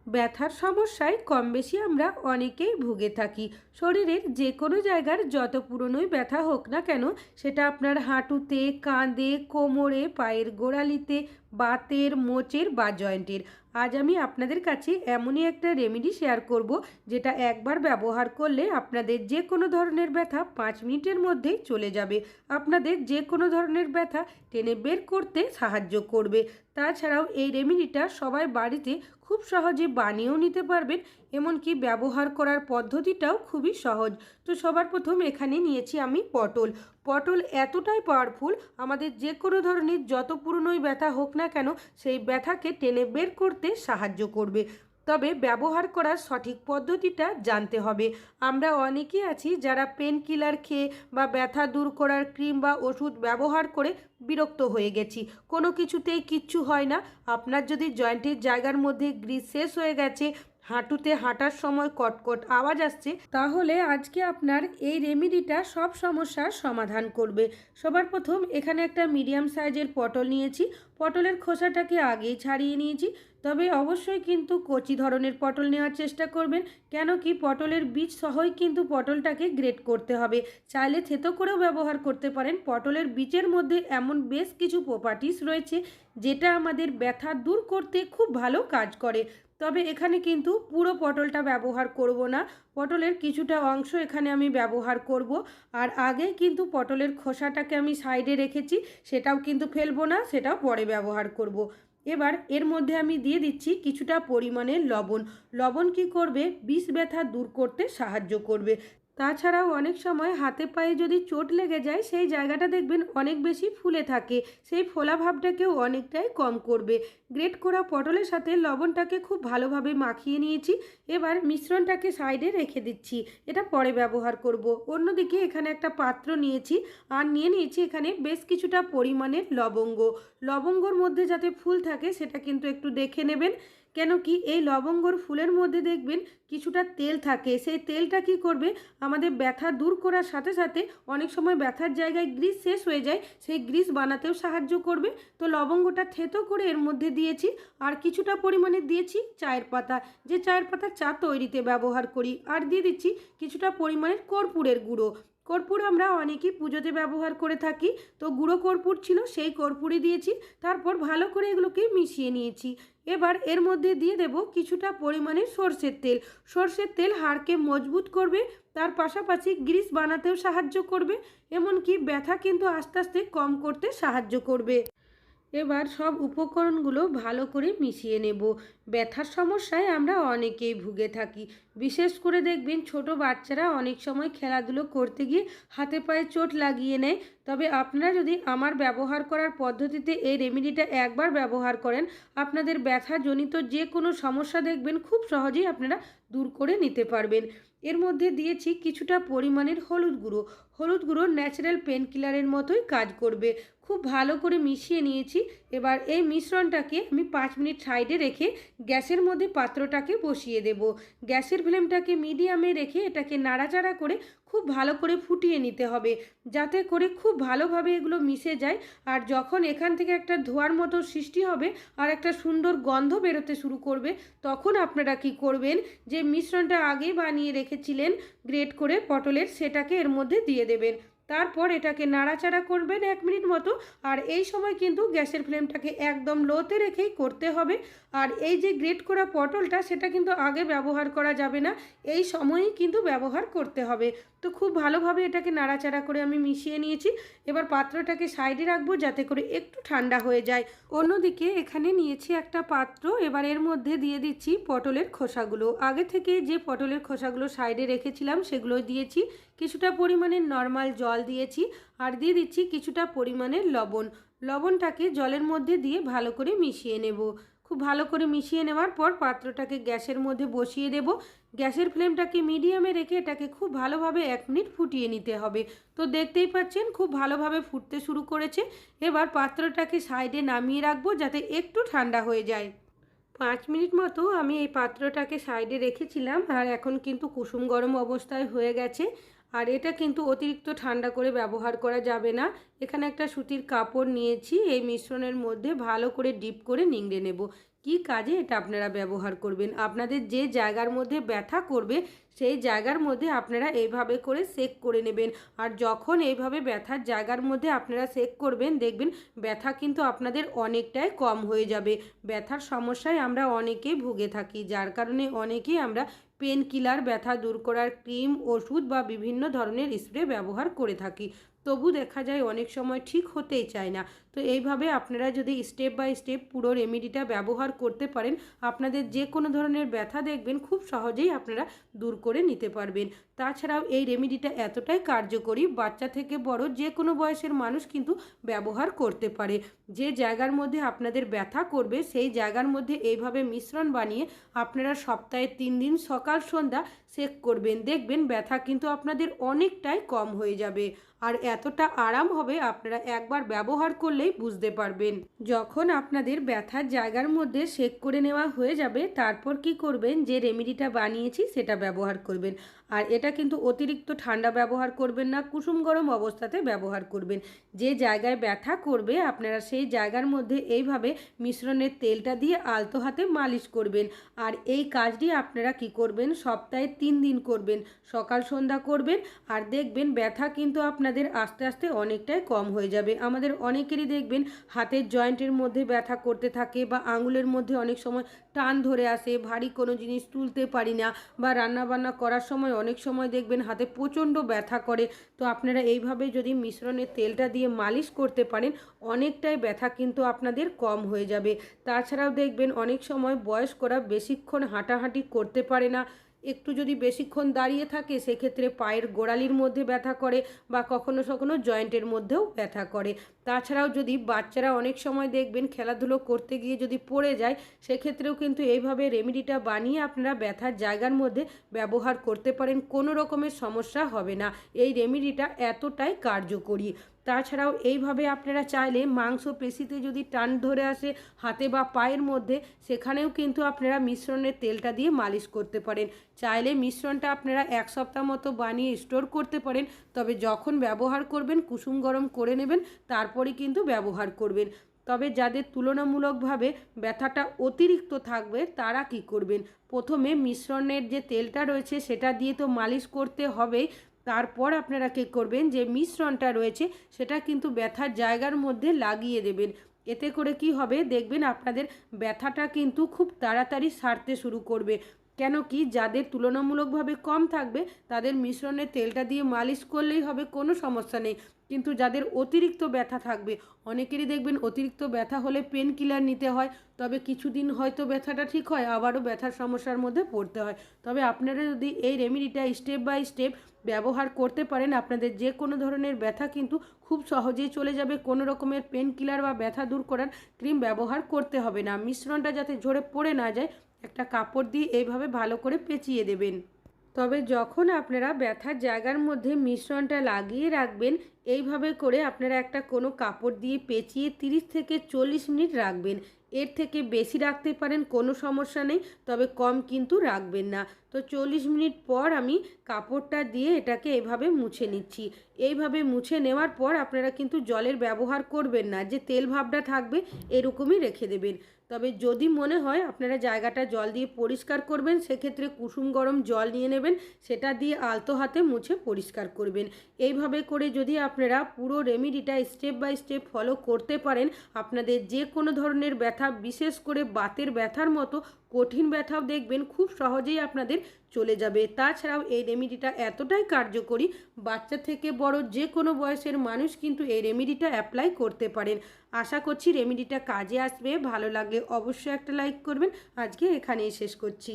ব্যথার সমস্যায় কম বেশি আমরা অনেকেই ভুগে থাকি। শরীরের যে কোনো জায়গার যত পুরনোই ব্যথা হোক না কেন, সেটা আপনার হাঁটুতে, কাঁধে, কোমরে, পায়ের গোড়ালিতে, বাতের, মোচের বা জয়েন্টের। আজ আমি আপনাদের কাছে এমনই একটা রেমেডি শেয়ার করব, যেটা একবার ব্যবহার করলে আপনাদের যে কোনো ধরনের ব্যথা 5 মিনিটের মধ্যেই চলে যাবে। আপনাদের যে কোনো ধরনের ব্যথা টেনে বের করতে সাহায্য করবে। তাছাড়াও এই রেমেডিটা সবাই বাড়িতে খুব সহজে বানিয়েও নিতে পারবেন, এমনকি ব্যবহার করার পদ্ধতিটাও খুবই সহজ। তো সবার প্রথম এখানে নিয়েছি আমি পটল। পটল এতটাই পাওয়ারফুল, আমাদের যে কোনো ধরনের যত পুরনোই ব্যথা হোক না কেন, সেই ব্যথাকে টেনে বের করতে সাহায্য করবে। তবে ব্যবহার করার সঠিক পদ্ধতিটা জানতে হবে। আমরা অনেকেই আছি যারা পেন কিলার খেয়ে বা ব্যথা দূর করার ক্রিম বা ওষুধ ব্যবহার করে বিরক্ত হয়ে গেছি, কোনো কিছুতেই কিচ্ছু হয় না। আপনার যদি জয়েন্টের জায়গার মধ্যে গ্রিস শেষ হয়ে গেছে, হাঁটুতে হাঁটার সময় কটকট আওয়াজ আসছে, তাহলে আজকে আপনার এই রেমেডিটা সব সমস্যার সমাধান করবে। সবার প্রথম এখানে একটা মিডিয়াম সাইজের পটল নিয়েছি। পটলের খোসাটাকে আগেই ছাড়িয়ে নিয়েছি, তবে অবশ্যই কিন্তু কচি ধরনের পটল নেওয়ার চেষ্টা করবেন, কেন কি পটলের বীজ সহই কিন্তু পটলটাকে গ্রেট করতে হবে। চাইলে থেতো করেও ব্যবহার করতে পারেন। পটলের বীজের মধ্যে এমন বেশ কিছু প্রপার্টিস রয়েছে যেটা আমাদের ব্যথা দূর করতে খুব ভালো কাজ করে। তবে এখানে কিন্তু পুরো পটলটা ব্যবহার করব না, পটলের কিছুটা অংশ এখানে আমি ব্যবহার করব। আর আগে কিন্তু পটলের খোসাটাকে আমি সাইডে রেখেছি, সেটাও কিন্তু ফেলবো না, সেটাও পরে ব্যবহার করব। এবার এর মধ্যে আমি দিয়ে দিচ্ছি কিছুটা পরিমাণে লবণ। লবণ কি করবে, বিষ ব্যথা দূর করতে সাহায্য করবে। তাছাড়াও অনেক সময় হাতে পায়ে যদি চোট লেগে যায়, সেই জায়গাটা দেখবেন অনেক বেশি ফুলে থাকে, সেই ফোলা ভাবটাকেও অনেকটাই কম করবে। গ্রেট করা পটলের সাথে লবণটাকে খুব ভালোভাবে মাখিয়ে নিয়েছি। এবার মিশ্রণটাকে সাইডে রেখে দিচ্ছি, এটা পরে ব্যবহার করব। অন্যদিকে এখানে একটা পাত্র নিয়েছি, আর নিয়ে নিয়েছি এখানে বেশ কিছুটা পরিমাণের লবঙ্গ। লবঙ্গর মধ্যে যাতে ফুল থাকে সেটা কিন্তু একটু দেখে নেবেন, কেন কি এই লবঙ্গর ফুলের মধ্যে দেখবেন কিছুটা তেল থাকে। সেই তেলটা কি করবে, আমাদের ব্যথা দূর করার সাথে সাথে অনেক সময় ব্যথার জায়গায় গ্রিস শেষ হয়ে যায়, সেই গ্রিস বানাতেও সাহায্য করবে। তো লবঙ্গটা থেতো করে এর মধ্যে দিয়েছি, আর কিছুটা পরিমাণে দিয়েছি চায়ের পাতা, যে চায়ের পাতা চা তৈরিতে ব্যবহার করি। আর দিয়ে দিচ্ছি কিছুটা পরিমাণের কর্পূরের গুঁড়ো। কর্পূর আমরা অনেকেই পুজোতে ব্যবহার করে থাকি, তো গুঁড়ো কর্পূর ছিল, সেই কর্পূরই দিয়েছি। তারপর ভালো করে এগুলোকে মিশিয়ে নিয়েছি। এবার এর মধ্যে দিয়ে দেব কিছুটা পরিমাণে সর্ষের তেল। সর্ষের তেল হাড়কে মজবুত করবে, তার পাশাপাশি গ্রিস বানাতেও সাহায্য করবে, এমনকি ব্যথা কিন্তু আস্তে আস্তে কম করতে সাহায্য করবে। এবার সব উপকরণগুলো ভালো করে মিশিয়ে নেব। ব্যথার সমস্যায় আমরা অনেকেই ভুগে থাকি, বিশেষ করে দেখবেন ছোট বাচ্চারা অনেক সময় খেলাধুলো করতে গিয়ে হাতে পায়ে চোট লাগিয়ে নেয়। তবে আপনারা যদি আমার ব্যবহার করার পদ্ধতিতে এই রেমেডিটা একবার ব্যবহার করেন, আপনাদের ব্যথাজনিত যে কোনো সমস্যা দেখবেন খুব সহজেই আপনারা দূর করে নিতে পারবেন। এর মধ্যে দিয়েছি কিছুটা পরিমাণের হলুদ গুঁড়ো। হলুদ গুঁড়ো ন্যাচারাল পেন কিলারের মতোই কাজ করবে। খুব ভালো করে মিশিয়ে নিয়েছি। এবার এই মিশ্রণটাকে আমি 5 মিনিট সাইডে রেখে গ্যাসের মধ্যে পাত্রটাকে বসিয়ে দেব। গ্যাসের ফ্লেমটাকে মিডিয়ামে রেখে এটাকে নাড়াচাড়া করে খুব ভালো করে ফুটিয়ে নিতে হবে, যাতে করে খুব ভালোভাবে এগুলো মিশে যায়। আর যখন এখান থেকে একটা ধোঁয়ার মতো সৃষ্টি হবে আর একটা সুন্দর গন্ধ বেরোতে শুরু করবে, তখন আপনারা কি করবেন, যে মিশ্রণটা আগেই বানিয়ে রেখেছিলেন গ্রেট করে পটলের, সেটাকে এর মধ্যে দিয়ে দেবেন। তারপর এটাকে নাড়াচাড়া করবেন 1 মিনিট মতো। আর এই সময় কিন্তু গ্যাসের ফ্লেমটাকে একদম লোতে রেখেই করতে হবে। আর এই যে গ্রেট করা পটলটা, সেটা কিন্তু আগে ব্যবহার করা যাবে না, এই সময়েই কিন্তু ব্যবহার করতে হবে। তো খুব ভালোভাবে এটাকে নাড়াচাড়া করে আমি মিশিয়ে নিয়েছি। এবার পাত্রটাকে সাইডে রাখবো যাতে করে একটু ঠান্ডা হয়ে যায়। অন্যদিকে এখানে নিয়েছি একটা পাত্র, এবার এর মধ্যে দিয়ে দিচ্ছি পটলের খোসাগুলো। আগে থেকে যে পটলের খোসাগুলো সাইডে রেখেছিলাম সেগুলো দিয়েছি, কিছুটা পরিমাণে নর্মাল জল দিয়েছি, আর দিয়ে দিচ্ছি কিছুটা পরিমাণের লবণ। লবণটাকে জলের মধ্যে দিয়ে ভালো করে মিশিয়ে নেব। খুব ভালো করে মিশিয়ে নেওয়ার পর পাত্রটাকে গ্যাসের মধ্যে বসিয়ে দেব। গ্যাসের ফ্লেমটাকে মিডিয়ামে রেখে এটাকে খুব ভালোভাবে 1 মিনিট ফুটিয়ে নিতে হবে। তো দেখতেই পাচ্ছেন খুব ভালোভাবে ফুটতে শুরু করেছে। এবার পাত্রটাকে সাইডে নামিয়ে রাখবো যাতে একটু ঠান্ডা হয়ে যায়। 5 মিনিট মতো আমি এই পাত্রটাকে সাইডে রেখেছিলাম, আর এখন কিন্তু কুসুম গরম অবস্থায় হয়ে গেছে। আর এটা কিন্তু অতিরিক্ত ঠান্ডা করে ব্যবহার করা যাবে না। এখানে একটা সুতির কাপড় নিয়েছি, এই মিশ্রণের মধ্যে ভালো করে ডিপ করে নিংড়ে নেব। কি কাজে এটা আপনারা ব্যবহার করবেন। আপনাদের যে জায়গার মধ্যে ব্যথা করবে সেই জায়গার মধ্যে আপনারা এইভাবে করে সেঁক করে নেবেন। আর যখন এইভাবে ব্যথার জায়গার মধ্যে আপনারা সেঁক করবেন, দেখবেন ব্যথা কিন্তু আপনাদের অনেকটাই কম হয়ে যাবে। ব্যথার সমস্যায় আমরা অনেকেই ভুগে থাকি, যার কারণে অনেকেই আমরা পেন কিলার, ব্যথা দূর করার ক্রিম, ওষুধ বা বিভিন্ন ধরনের স্প্রে ব্যবহার করে থাকি। তবু দেখা যায় অনেক সময় ঠিক হতেই চায় না। তো এইভাবে আপনারা যদি স্টেপ বাই স্টেপ পুরো রেমেডিটা ব্যবহার করতে পারেন, আপনাদের যে কোনো ধরনের ব্যথা দেখবেন খুব সহজেই আপনারা দূর করে নিতে পারবেন। তাছাড়াও এই রেমেডিটা এতটাই কার্যকরী, বাচ্চা থেকে বড় যে কোনো বয়সের মানুষ কিন্তু ব্যবহার করতে পারে। যে জায়গার মধ্যে আপনাদের ব্যথা করবে সেই জায়গার মধ্যে এইভাবে মিশ্রণ বানিয়ে আপনারা সপ্তাহে 3 দিন সকাল সন্ধ্যা সেঁক করবেন, দেখবেন ব্যথা কিন্তু আপনাদের অনেকটাই কম হয়ে যাবে। আর এতটা আরাম হবে আপনারা একবার ব্যবহার করলেই বুঝতে পারবেন। যখন আপনাদের ব্যথার জায়গার মধ্যে সেঁক করে নেওয়া হয়ে যাবে, তারপর কি করবেন, যে রেমেডিটা বানিয়েছি সেটা ব্যবহার করবেন। আর এটা কিন্তু অতিরিক্ত ঠান্ডা ব্যবহার করবেন না, কুসুম গরম অবস্থাতে ব্যবহার করবেন। যে জায়গায় ব্যথা করবে আপনারা সেই জায়গার মধ্যে এইভাবে মিশ্রণের তেলটা দিয়ে আলতো হাতে মালিশ করবেন। আর এই কাজটি আপনারা কি করবেন, সপ্তাহে 3 দিন করবেন, সকাল সন্ধ্যা করবেন। আর দেখবেন ব্যথা কিন্তু আপনাদের আস্তে আস্তে অনেকটাই কম হয়ে যাবে। আমাদের অনেকেরই দেখবেন হাতের জয়েন্টের মধ্যে ব্যথা করতে থাকে, বা আঙুলের মধ্যে অনেক সময় টান ধরে আসে, ভারী কোনো জিনিস তুলতে পারি না, বা রান্নাবান্না করার সময় অনেক সময় দেখবেন হাতে প্রচণ্ড ব্যথা করে। তো আপনারা এইভাবে যদি মিশ্রণের তেলটা দিয়ে মালিশ করতে পারেন, অনেকটাই ব্যথা কিন্তু আপনাদের কম হয়ে যাবে। তাছাড়াও দেখবেন অনেক সময় বয়স্করা বেশিক্ষণ হাঁটাহাঁটি করতে পারে না, একটু যদি বেশিক্ষণ দাঁড়িয়ে থাকে সেক্ষেত্রে পায়ের গোড়ালির মধ্যে ব্যথা করে, বা কখনো কখনো জয়েন্টের মধ্যেও ব্যথা করে। তাছাড়াও যদি বাচ্চারা অনেক সময় দেখবেন খেলাধুলো করতে গিয়ে যদি পড়ে যায়, সেক্ষেত্রেও কিন্তু এইভাবে রেমেডিটা বানিয়ে আপনারা ব্যথার জায়গার মধ্যে ব্যবহার করতে পারেন, কোনো রকমের সমস্যা হবে না। এই রেমেডিটা এতটাই কার্যকরী। তাছাড়াও এইভাবে আপনারা চাইলে মাংসপেশিতে যদি টান ধরে আসে হাতে বা পায়ের মধ্যে, সেখানেও কিন্তু আপনারা মিশ্রণের তেলটা দিয়ে মালিশ করতে পারেন। চাইলে মিশ্রণটা আপনারা 1 সপ্তাহ মতো বানিয়ে স্টোর করতে পারেন, তবে যখন ব্যবহার করবেন কুসুম গরম করে নেবেন, তারপরে কিন্তু ব্যবহার করবেন। তবে যাদের তুলনামূলকভাবে ব্যথাটা অতিরিক্ত থাকবে তারা কি করবেন, প্রথমে মিশ্রণের যে তেলটা রয়েছে সেটা দিয়ে তো মালিশ করতে হবেই, তারপর আপনারা কী করবেন, যে মিশ্রণটা রয়েছে সেটা কিন্তু ব্যথার জায়গার মধ্যে লাগিয়ে দেবেন। এতে করে কি হবে, দেখবেন আপনাদের ব্যথাটা কিন্তু খুব তাড়াতাড়ি সারতে শুরু করবে। কেন কি, যাদের তুলনামূলকভাবে কম থাকবে তাদের মিশ্রণের তেলটা দিয়ে মালিশ করলেই হবে, কোনো সমস্যা নেই। কিন্তু যাদের অতিরিক্ত ব্যথা থাকবে, অনেকেরই দেখবেন অতিরিক্ত ব্যথা হলে পেন কিলার নিতে হয়, তবে কিছুদিন হয়তো ব্যথাটা ঠিক হয়, আবারও ব্যথার সমস্যার মধ্যে পড়তে হয়। তবে আপনারা যদি এই রেমেডিটা স্টেপ বাই স্টেপ ব্যবহার করতে পারেন, আপনাদের যে কোনো ধরনের ব্যথা কিন্তু খুব সহজেই চলে যাবে। কোনো রকমের পেন কিলার বা ব্যথা দূর করার ক্রিম ব্যবহার করতে হবে না। মিশ্রণটা যাতে ঝরে পড়ে না যায়, একটা কাপড় দিয়ে এইভাবে ভালো করে পেঁচিয়ে দেবেন। তবে যখন আপনারা ব্যথার জায়গার মধ্যে মিশ্রণটা লাগিয়ে রাখবেন, এইভাবে করে আপনারা একটা কোনো কাপড় দিয়ে পেঁচিয়ে 30 থেকে 40 মিনিট রাখবেন। এর থেকে বেশি রাখতে পারেন, কোনো সমস্যা নেই, তবে কম কিন্তু রাখবেন না। তো 40 মিনিট পর আমি কাপড়টা দিয়ে এটাকে এভাবে মুছে নিচ্ছি। এইভাবে মুছে নেওয়ার পর আপনারা কিন্তু জলের ব্যবহার করবেন না, যে তেল ভাবটা থাকবে এরকমই রেখে দেবেন। তবে যদি মনে হয় আপনারা জায়গাটা জল দিয়ে পরিষ্কার করবেন, সেক্ষেত্রে কুসুম গরম জল নিয়ে নেবেন, সেটা দিয়ে আলতো হাতে মুছে পরিষ্কার করবেন। এইভাবে করে যদি আপনারা পুরো রেমেডিটা স্টেপ বাই স্টেপ ফলো করতে পারেন, আপনাদের যে কোনো ধরনের ব্যথা, বিশেষ করে বাতের ব্যথার মতো কঠিন ব্যথাও দেখবেন খুব সহজেই আপনাদের চলে যাবে। তাছাড়াও এই রেমেডিটা এতটাই কার্যকরী, বাচ্চা থেকে বড় যে কোনো বয়সের মানুষ কিন্তু এই রেমেডিটা অ্যাপ্লাই করতে পারেন। আশা করছি রেমেডিটা কাজে আসবে। ভালো লাগলে অবশ্যই একটা লাইক করবেন। আজকে এখানেই শেষ করছি।